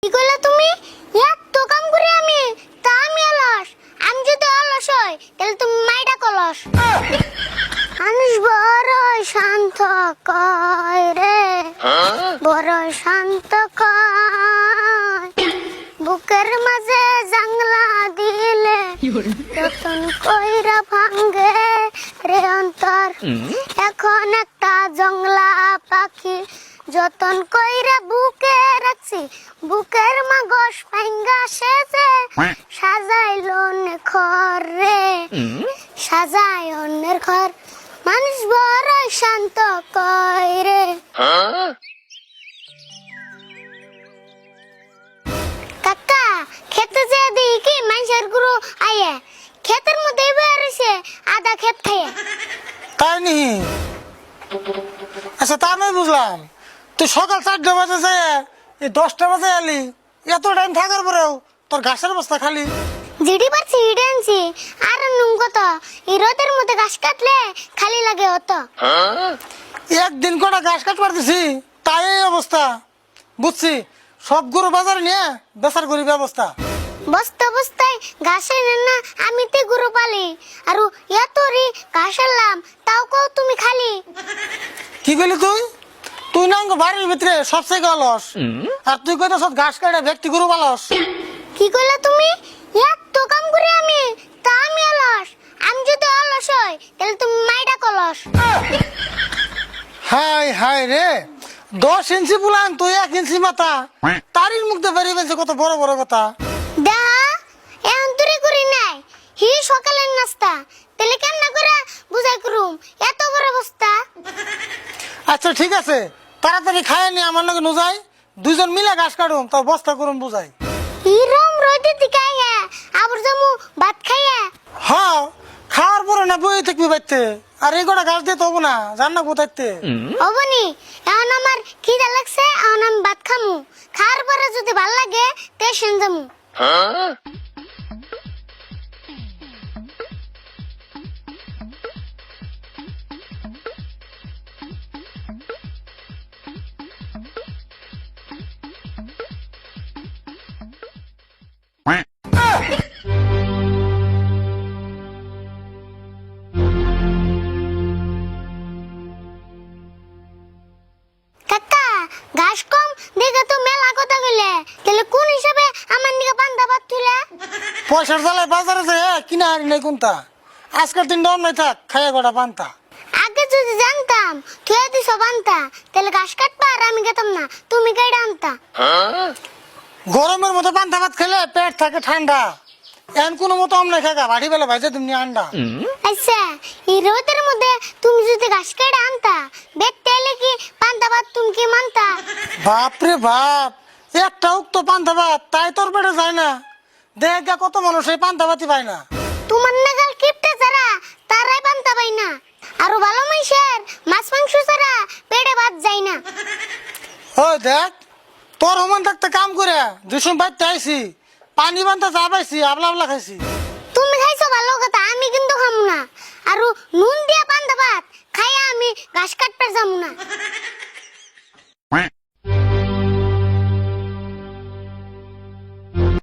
কি কইলা তুমি? এত কাম করি আমি, তা আমি অলস। আমি যদি অলস হই তাহলে তুমি মাইডা কলস। মানুষ বড় শান্ত কয় রে, বড় শান্ত কয়, বুকের মাঝে জাংলা দিলে যতন কইরা ভাঙ্গে রে অন্তর। এখন একটা জংলা পাখি যতন কইরা বুকে রাখছি, বুকের মাগস পাইঙ্গা সেজে সাজাইল অন্যের ঘর রে, সাজায় অন্যের ঘর। মানুষ বড় শান্ত কয় রে। কাকা খেতে যে দেখি মানুষের গুরু আয়ে ক্ষেতের মধ্যে বেরিয়েছে আধা ক্ষেত খাইয়ে। তাই নি? আচ্ছা তা আমি বুঝলাম, তুই সকাল 4টা বাজে যায় এই 10টা বাজে এলি, এত টাইম থাকার পরেও তোর ঘাসের বস্তা খালি। জিডি পারছি হিডেনছি আর নুন কত এই রোদের মধ্যে ঘাস কাটলে খালি লাগে অত। একদিন কটা ঘাস কাট পারতেছি তাই এই অবস্থা। বুঝছি, সব গরু বাজারে নিয়ে বেচার করি ব্যবস্থা। বস্তা বস্তায় ঘাসে না আমি তে গরু পালি আর এত রি ঘাস আনলাম তাও কও তুমি খালি। কি কইলি তুই? তুই না বাড়ির ভিতরে সবচেয়ে অলস, আর তুই কইতে সব ঘাস কাটে ব্যক্তি গরু পালস। কি কইলা তুমি? এত কাম করি আমি, তা আমি অলস। আমি যদি অলস হই তাহলে তুমি মাইডা কলস। হাই হাই রে, 10 ইঞ্চি বুলান তুই 1 ইঞ্চি মাথা, তারির মুখ দিয়ে বেরিয়ে গেছে কত বড় বড় কথা। দা এখন তুই করি নাই হি সকালের নাস্তা, তাহলে কেমন করে বুঝাই করুম এত বড় বস্তা। আচ্ছা ঠিক আছে, তাড়াতাড়ি খায় নি আমার লগে নুজাই, দুইজন মিলে ঘাস কাটুম তো বস্তা করুম বুঝাই। হিরম রইতে দিকাইয়া আবার জামু ভাত খাইয়া। হ্যাঁ, খাওয়ার পরে না বই থাকবি বাইতে, আর এই কটা ঘাস দিয়ে তো হবো না, জান্না কোথাইতে। অবনি এখন আমার খিদা লাগছে, এখন আমি ভাত খামু। খাওয়ার পরে যদি ভাল লাগে টেনশন যামু। কাকা ঘাস কম দেখে তো মেলা কথা কইলে, তাহলে কোন হিসাবে আমার নিকে পান্তা ভাত তুলে? পয়সার জ্বালায় বাজারে যায় কিনা হারি নাই কোনটা, আজকের দিন ডর নাই থাক খাইয়া গোটা পান্তা। আগে যদি জানতাম তুই দিছ পান্তা তাহলে ঘাস কাটবা আর আমি খেতাম না, তুমি কেডা আনতা। গরমের মতো পান্তা ভাত খেলে পেট থাকে ঠান্ডা, এন কোনো মতো আমনে খাগা বাড়ি বেলা ভাইজে তুমি আন্ডা। আচ্ছা এই রোদের মধ্যে তুমি যদি ঘাস কেটে আনতা দেখতে এলে কি পান্তা ভাত তুমি কি মানতা? বাপরে বাপ, একটা উক্ত পান্তা ভাত তাই তোর পেটে যায় না, দেখ গা কত মানুষ এই পান্তা ভাতই পায় না। তোমার নাগাল কিপটে যারা তারাই পান্তা পাই না, আরো ভালো মানুষের মাছ মাংস ছাড়া পেটে ভাত যায় না। ওই দেখ, তোর সমান থাকতে কাম করে দুশো বাইতে আইছি, পানি বান্তা যা পাইছি আবলা আবলা খাইছি। তুমি খাইছো ভালো কথা, আমি কিন্তু খামু না। আর নুন দিয়া পান্তা ভাত খাইয়া আমি ঘাস কাটতে যামু না।